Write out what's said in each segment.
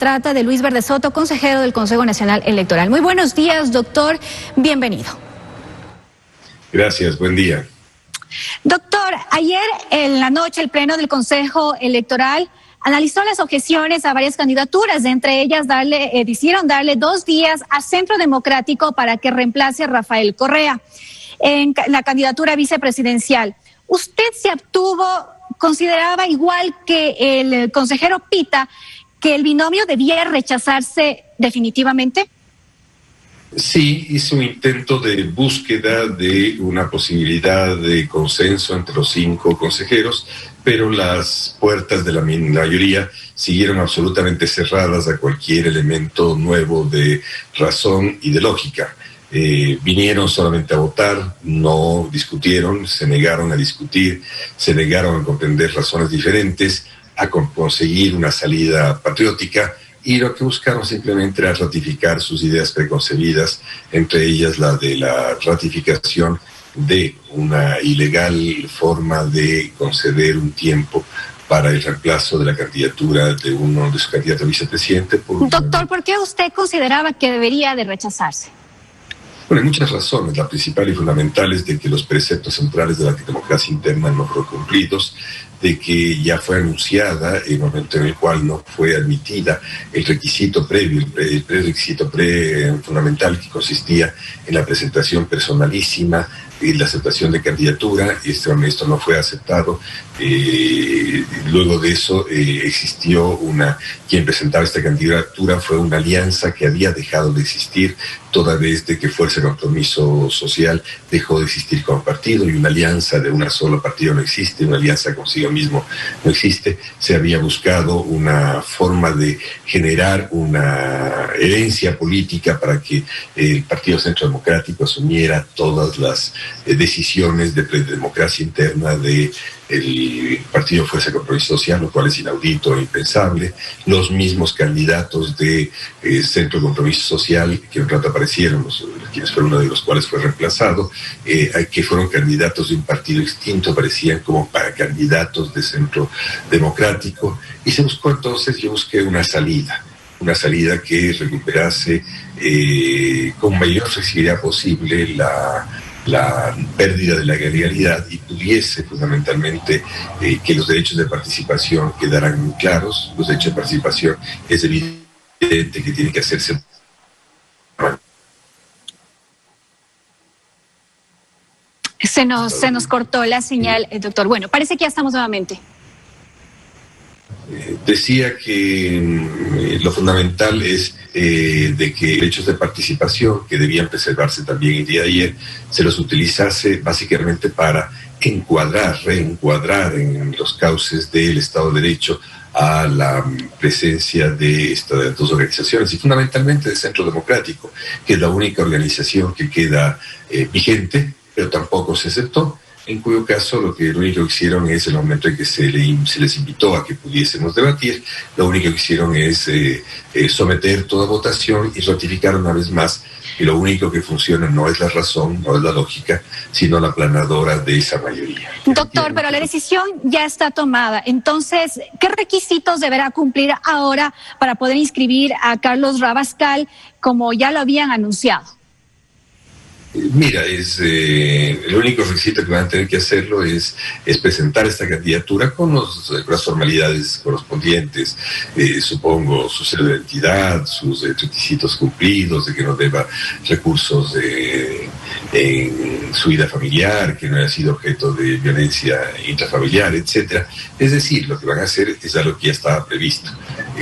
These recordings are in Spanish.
Trata de Luis Verde Soto, consejero del Consejo Nacional Electoral. Muy buenos días, doctor. Bienvenido. Gracias, buen día. Doctor, ayer en la noche el Pleno del Consejo Electoral analizó las objeciones a varias candidaturas, de entre ellas decidieron darle 2 días a Centro Democrático para que reemplace a Rafael Correa en la candidatura vicepresidencial. ¿Usted se abstuvo, consideraba igual que el consejero Pita que el binomio debía rechazarse definitivamente? Sí, hice un intento de búsqueda de una posibilidad de consenso entre los 5 consejeros, pero las puertas de la mayoría siguieron absolutamente cerradas a cualquier elemento nuevo de razón y de lógica. Vinieron solamente a votar, no discutieron, se negaron a discutir, se negaron a comprender razones diferentes, a conseguir una salida patriótica, y lo que buscaron simplemente era ratificar sus ideas preconcebidas, entre ellas la de la ratificación de una ilegal forma de conceder un tiempo para el reemplazo de la candidatura de uno de sus candidatos a vicepresidente. Doctor, ¿por qué usted consideraba que debería de rechazarse? Bueno, hay muchas razones. La principal y fundamental es de que los preceptos centrales de la democracia interna no fueron cumplidos, de que ya fue anunciada el momento en el cual no fue admitida el requisito previo, el prerequisito fundamental, que consistía en la presentación personalísima y la aceptación de candidatura. Esto no fue aceptado. Luego de eso existió quien presentaba esta candidatura fue una alianza que había dejado de existir toda vez de que Fuerza de Compromiso Social dejó de existir como partido, y una alianza de un solo partido no existe, una alianza consigo mismo no existe. Se había buscado una forma de generar una herencia política para que el Partido Centro Democrático asumiera todas las decisiones de democracia interna de el Partido Fuerza de Compromiso Social, lo cual es inaudito e impensable. Los mismos candidatos de Centro de Compromiso Social, que un rato aparecieron, quienes fueron uno de los cuales fue reemplazado, que fueron candidatos de un partido extinto, parecían como para candidatos de Centro Democrático, y se buscó entonces, yo busqué una salida que recuperase con mayor flexibilidad posible la pérdida de la legalidad y pudiese fundamentalmente que los derechos de participación quedaran muy claros. Los derechos de participación es evidente que tienen que hacerse. Se nos cortó la señal, doctor. Bueno, parece que ya estamos nuevamente. Decía que lo fundamental es de que derechos de participación que debían preservarse también el día de ayer se los utilizase básicamente para reencuadrar en los cauces del Estado de Derecho a la presencia de estas 2 organizaciones, y fundamentalmente del Centro Democrático, que es la única organización que queda vigente, pero tampoco se aceptó. En cuyo caso lo único que hicieron es, en el momento en que se les invitó a que pudiésemos debatir, lo único que hicieron es someter toda votación y ratificar una vez más que lo único que funciona no es la razón, no es la lógica, sino la aplanadora de esa mayoría. Doctor, pero la decisión ya está tomada. Entonces, ¿qué requisitos deberá cumplir ahora para poder inscribir a Carlos Rabascal, como ya lo habían anunciado? Mira, el único requisito que van a tener que hacerlo es presentar esta candidatura con las formalidades correspondientes, supongo su cédula de identidad, sus requisitos cumplidos, de que no deba recursos en su vida familiar, que no haya sido objeto de violencia intrafamiliar, etcétera. Es decir, lo que van a hacer es algo que ya estaba previsto.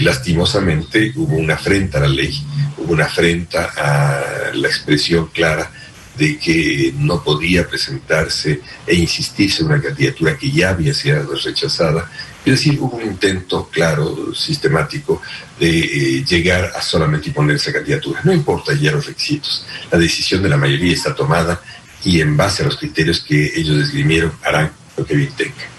Lastimosamente hubo una afrenta a la ley, hubo una afrenta a la expresión clara de que no podía presentarse e insistirse en una candidatura que ya había sido rechazada. Es decir, hubo un intento claro, sistemático, de llegar a solamente imponer esa candidatura. No importa ya los requisitos, la decisión de la mayoría está tomada, y en base a los criterios que ellos esgrimieron harán lo que bien tengan.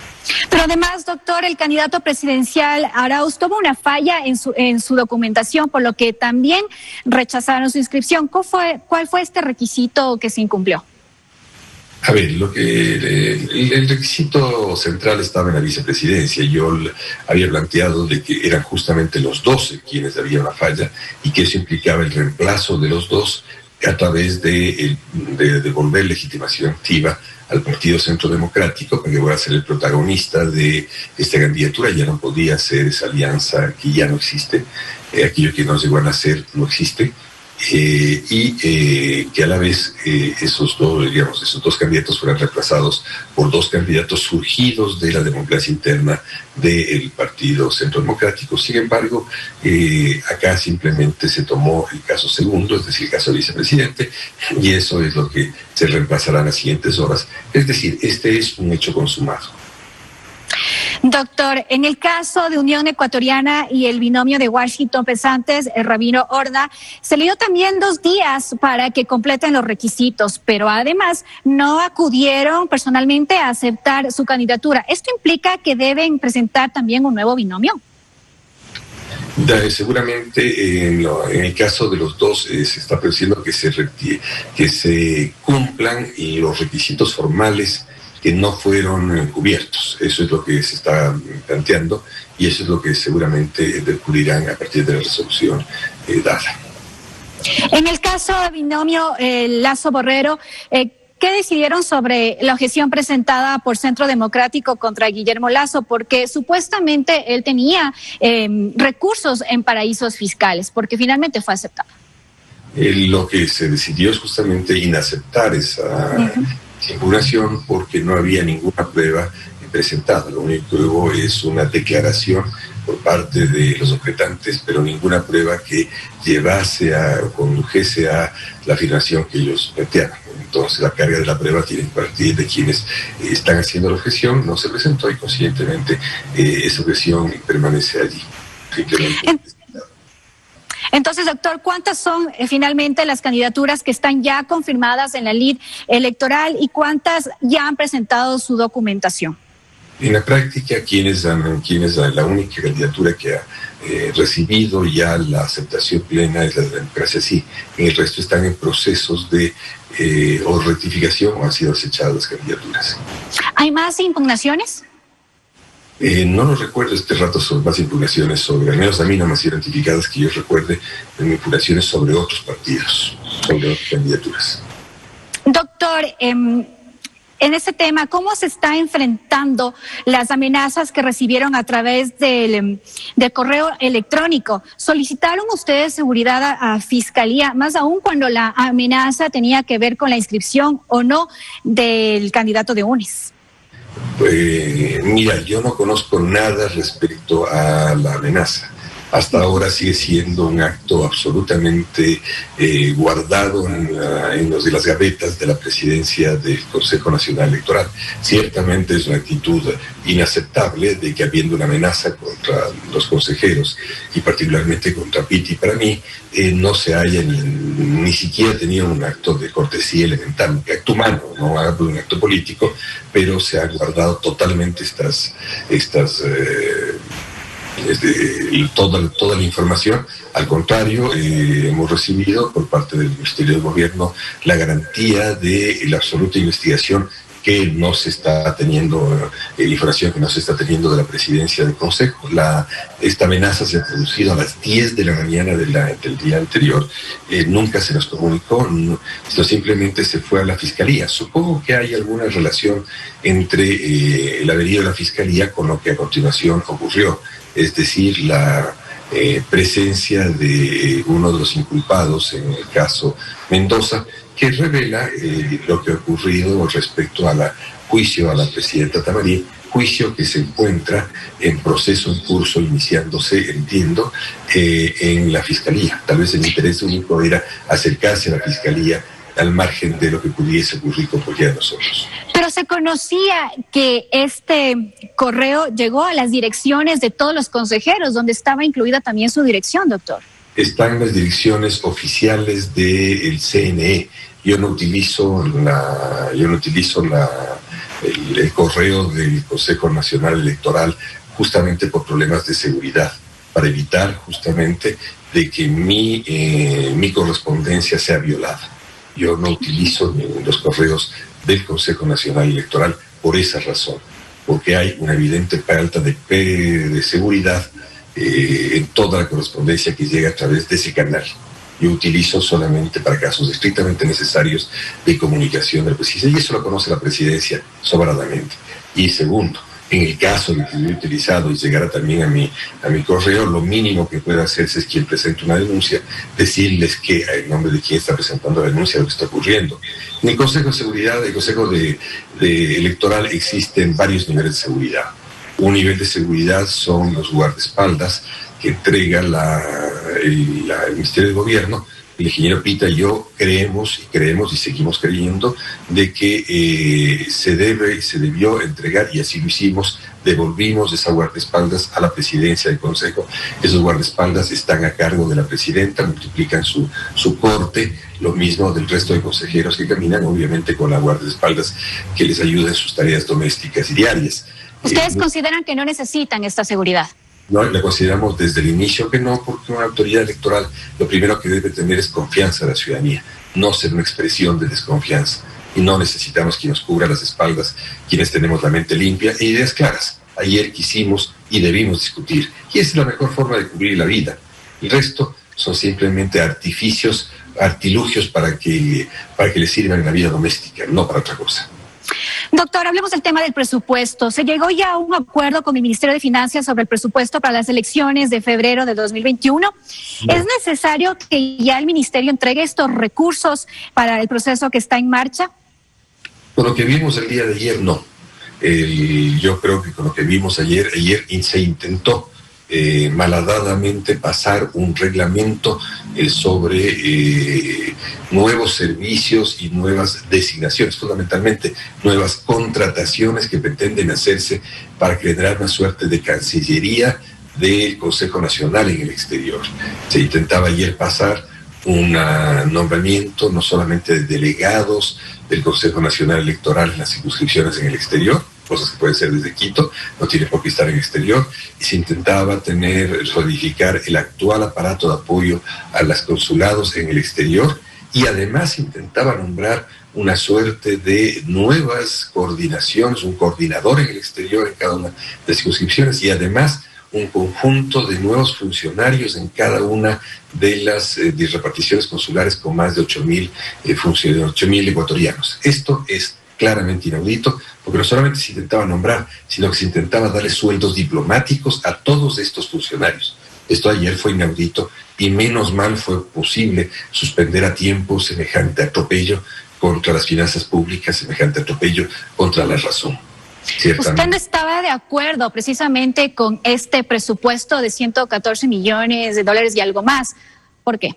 Pero además, doctor, el candidato presidencial Arauz tuvo una falla en su documentación, por lo que también rechazaron su inscripción. ¿Cuál fue este requisito que se incumplió? A ver, el requisito central estaba en la vicepresidencia. Yo había planteado de que eran justamente los 12 quienes había una falla y que eso implicaba el reemplazo de los dos a través de devolver legitimación activa al Partido Centro Democrático, para que voy a ser el protagonista de esta candidatura. Ya no podía ser esa alianza que ya no existe, aquello que no llegó a nacer no existe. Que a la vez esos dos candidatos fueran reemplazados por dos candidatos surgidos de la democracia interna del Partido Centro Democrático. Sin embargo, acá simplemente se tomó el caso segundo, es decir, el caso del vicepresidente, y eso es lo que se reemplazará en las siguientes horas. Es decir, este es un hecho consumado. Doctor, en el caso de Unión Ecuatoriana y el binomio de Washington Pesantes, el Rabino Horna, se le dio también 2 días para que completen los requisitos, pero además no acudieron personalmente a aceptar su candidatura. ¿Esto implica que deben presentar también un nuevo binomio? Seguramente en el caso de los dos se está previendo que se cumplan los requisitos formales que no fueron cubiertos. Eso es lo que se está planteando y eso es lo que seguramente descubrirán a partir de la resolución dada. En el caso de binomio Lasso Borrero, ¿qué decidieron sobre la objeción presentada por Centro Democrático contra Guillermo Lasso? Porque supuestamente él tenía recursos en paraísos fiscales, porque finalmente fue aceptado. Lo que se decidió es justamente inaceptar esa impugnación porque no había ninguna prueba presentada. Lo único que hubo es una declaración por parte de los objetantes, pero ninguna prueba que condujese a la afirmación que ellos planteaban. Entonces la carga de la prueba tiene que partir de quienes están haciendo la objeción, no se presentó y consiguientemente esa objeción permanece allí. Entonces, doctor, ¿cuántas son finalmente las candidaturas que están ya confirmadas en la lid electoral y cuántas ya han presentado su documentación? En la práctica, la única candidatura que ha recibido ya la aceptación plena es la de la democracia, sí. El resto están en procesos de o rectificación o han sido desechadas las candidaturas. ¿Hay más impugnaciones? No lo recuerdo este rato sobre más impugnaciones al menos a mí no me han sido identificadas que yo recuerde impugnaciones sobre otros partidos, sobre otras candidaturas. Doctor, en este tema, ¿cómo se está enfrentando las amenazas que recibieron a través del correo electrónico? ¿Solicitaron ustedes seguridad a Fiscalía, más aún cuando la amenaza tenía que ver con la inscripción o no del candidato de UNES? Mira, yo no conozco nada respecto a la amenaza. Hasta ahora sigue siendo un acto absolutamente guardado en las gavetas de la presidencia del Consejo Nacional Electoral. Ciertamente es una actitud inaceptable de que habiendo una amenaza contra los consejeros y particularmente contra Pitti, para mí no se haya ni siquiera tenido un acto de cortesía elemental, un acto humano, no hablo de un acto político, pero se ha guardado totalmente toda la información. Al contrario, hemos recibido por parte del Ministerio de Gobierno la garantía de la absoluta investigación que no se está teniendo, información que no se está teniendo de la presidencia del Consejo. Esta amenaza se ha producido a las 10 de la mañana del día anterior. Nunca se nos comunicó, esto simplemente se fue a la Fiscalía. Supongo que hay alguna relación entre el haber ido a la Fiscalía con lo que a continuación ocurrió. Es decir, la presencia de uno de los inculpados en el caso Mendoza, que revela lo que ha ocurrido respecto al juicio a la presidenta Tamarí, juicio que se encuentra en proceso en curso, iniciándose, entiendo, en la Fiscalía. Tal vez el interés único era acercarse a la Fiscalía al margen de lo que pudiese ocurrir con cualquiera de nosotros. Pero se conocía que este correo llegó a las direcciones de todos los consejeros, donde estaba incluida también su dirección, doctor. Está en las direcciones oficiales del CNE. Yo no utilizo el correo del Consejo Nacional Electoral justamente por problemas de seguridad, para evitar justamente de que mi correspondencia sea violada. Yo no utilizo los correos del Consejo Nacional Electoral por esa razón, porque hay una evidente falta de seguridad en toda la correspondencia que llega a través de ese canal. Yo utilizo solamente para casos estrictamente necesarios de comunicación del presidente, y eso lo conoce la presidencia sobradamente. Y segundo, en el caso de que yo he utilizado y llegara también a mi correo, lo mínimo que puede hacerse es quien presente una denuncia, decirles que en nombre de quien está presentando la denuncia lo que está ocurriendo. En el Consejo de Seguridad, el Consejo de Electoral, existen varios niveles de seguridad. Un nivel de seguridad son los guardaespaldas que entrega el Ministerio de Gobierno. El ingeniero Pita y yo creemos y seguimos creyendo de que se debió entregar, y así lo hicimos. Devolvimos esa guardaespaldas a la presidencia del Consejo. Esos guardaespaldas están a cargo de la presidenta, multiplican su corte, lo mismo del resto de consejeros que caminan, obviamente con la guardaespaldas que les ayuda en sus tareas domésticas y diarias. ¿Ustedes consideran que no necesitan esta seguridad? No, la consideramos desde el inicio que no, porque una autoridad electoral lo primero que debe tener es confianza de la ciudadanía, no ser una expresión de desconfianza. Y no necesitamos quien nos cubra las espaldas, quienes tenemos la mente limpia e ideas claras. Ayer quisimos y debimos discutir, y esa es la mejor forma de cubrir la vida. El resto son simplemente artilugios para que le sirvan en la vida doméstica, no para otra cosa. Doctor, hablemos del tema del presupuesto. Se llegó ya a un acuerdo con el Ministerio de Finanzas sobre el presupuesto para las elecciones de febrero de 2021. No. ¿Es necesario que ya el Ministerio entregue estos recursos para el proceso que está en marcha? Con lo que vimos el día de ayer, no. Yo creo que con lo que vimos ayer se intentó malhadadamente pasar un reglamento sobre nuevos servicios y nuevas designaciones, fundamentalmente nuevas contrataciones que pretenden hacerse para generar una suerte de cancillería del Consejo Nacional en el exterior. Se intentaba ayer pasar un nombramiento no solamente de delegados del Consejo Nacional Electoral en las circunscripciones en el exterior, cosas que pueden ser desde Quito, no tiene por qué estar en el exterior, y se intentaba solidificar el actual aparato de apoyo a los consulados en el exterior, y además intentaba nombrar una suerte de nuevas coordinaciones, un coordinador en el exterior en cada una de las circunscripciones, y además un conjunto de nuevos funcionarios en cada una de las reparticiones consulares con más de 8.000 ecuatorianos. Esto es claramente inaudito, porque no solamente se intentaba nombrar, sino que se intentaba darle sueldos diplomáticos a todos estos funcionarios. Esto ayer fue inaudito, y menos mal fue posible suspender a tiempo semejante atropello contra las finanzas públicas, semejante atropello contra la razón. ¿Usted no estaba de acuerdo precisamente con este presupuesto de 114 millones de dólares y algo más? ¿Por qué?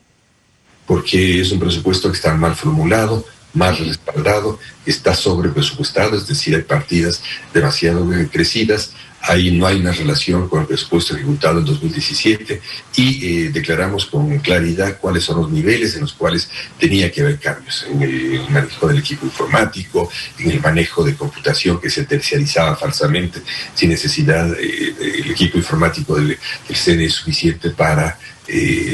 Porque es un presupuesto que está mal formulado, mal respaldado, está sobrepresupuestado, es decir, hay partidas demasiado crecidas. Ahí no hay una relación con el presupuesto ejecutado en 2017, y declaramos con claridad cuáles son los niveles en los cuales tenía que haber cambios: en el manejo del equipo informático, en el manejo de computación que se terciarizaba falsamente sin necesidad. El equipo informático del CNE es suficiente para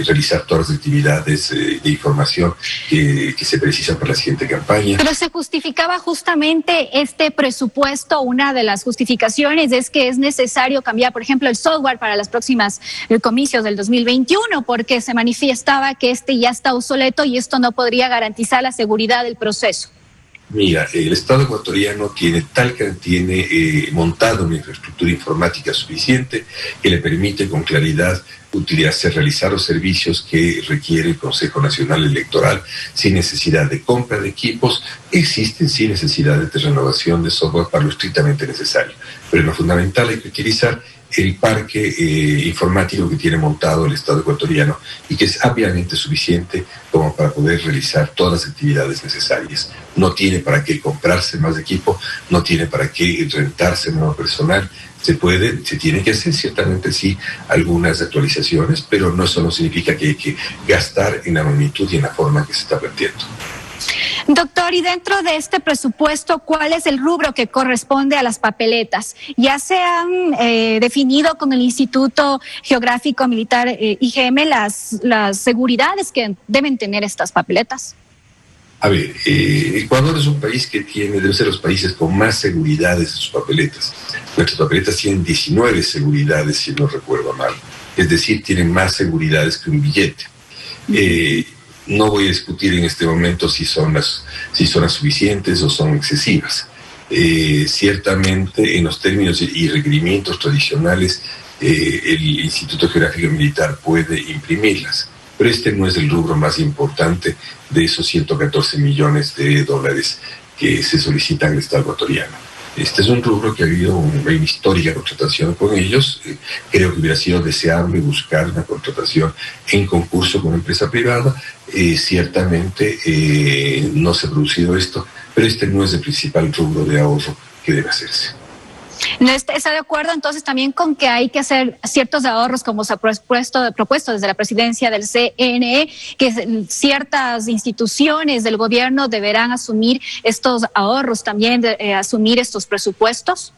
realizar todas las actividades de información que se precisan para la siguiente campaña. Pero se justificaba justamente este presupuesto, una de las justificaciones es que es necesario cambiar, por ejemplo, el software para las próximas comicios del 2021, porque se manifestaba que este ya está obsoleto y esto no podría garantizar la seguridad del proceso. Mira, el Estado ecuatoriano tiene montado una infraestructura informática suficiente que le permite con claridad realizar los servicios que requiere el Consejo Nacional Electoral sin necesidad de compra de equipos. Existen sin necesidad de renovación de software para lo estrictamente necesario, pero lo fundamental hay que utilizar el parque informático que tiene montado el Estado ecuatoriano y que es ampliamente suficiente como para poder realizar todas las actividades necesarias. No tiene para qué comprarse más equipo, no tiene para qué rentarse nuevo personal. Se tiene que hacer ciertamente sí algunas actualizaciones, pero eso no significa que hay que gastar en la magnitud y en la forma que se está planteando. Doctor, y dentro de este presupuesto, ¿cuál es el rubro que corresponde a las papeletas? ¿Ya se han definido con el Instituto Geográfico Militar IGM las seguridades que deben tener estas papeletas? A ver, Ecuador es un país que debe ser los países con más seguridades en sus papeletas. Nuestras papeletas tienen 19 seguridades, si no recuerdo mal. Es decir, tienen más seguridades que un billete. No voy a discutir en este momento si son las suficientes o son excesivas. Ciertamente, en los términos y requerimientos tradicionales, el Instituto Geográfico Militar puede imprimirlas. Pero este no es el rubro más importante de esos 114 millones de dólares que se solicitan al Estado ecuatoriano. Este es un rubro que ha habido una histórica contratación con ellos. Creo que hubiera sido deseable buscar una contratación en concurso con una empresa privada. Ciertamente no se ha producido esto, pero este no es el principal rubro de ahorro que debe hacerse. ¿Está de acuerdo entonces también con que hay que hacer ciertos ahorros como se ha propuesto desde la presidencia del CNE, que ciertas instituciones del gobierno deberán asumir estos ahorros, también asumir estos presupuestos?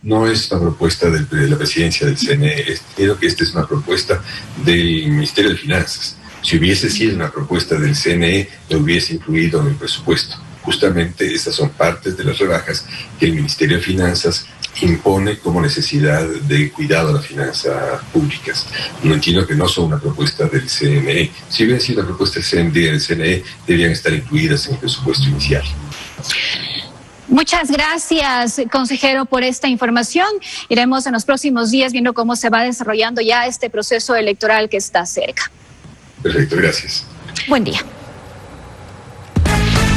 No es una propuesta de la presidencia del CNE, creo que esta es una propuesta del Ministerio de Finanzas. Si hubiese sido una propuesta del CNE, lo hubiese incluido en el presupuesto. Justamente estas son partes de las rebajas que el Ministerio de Finanzas impone como necesidad de cuidado a las finanzas públicas. No entiendo que no son una propuesta del CNE. Si hubiera sido una propuesta del CNE, deberían estar incluidas en el presupuesto inicial. Muchas gracias, consejero, por esta información. Iremos en los próximos días viendo cómo se va desarrollando ya este proceso electoral que está cerca. Perfecto, gracias. Buen día.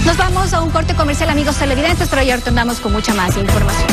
Nos vamos a un corte comercial, amigos televidentes, pero ya retornamos con mucha más información.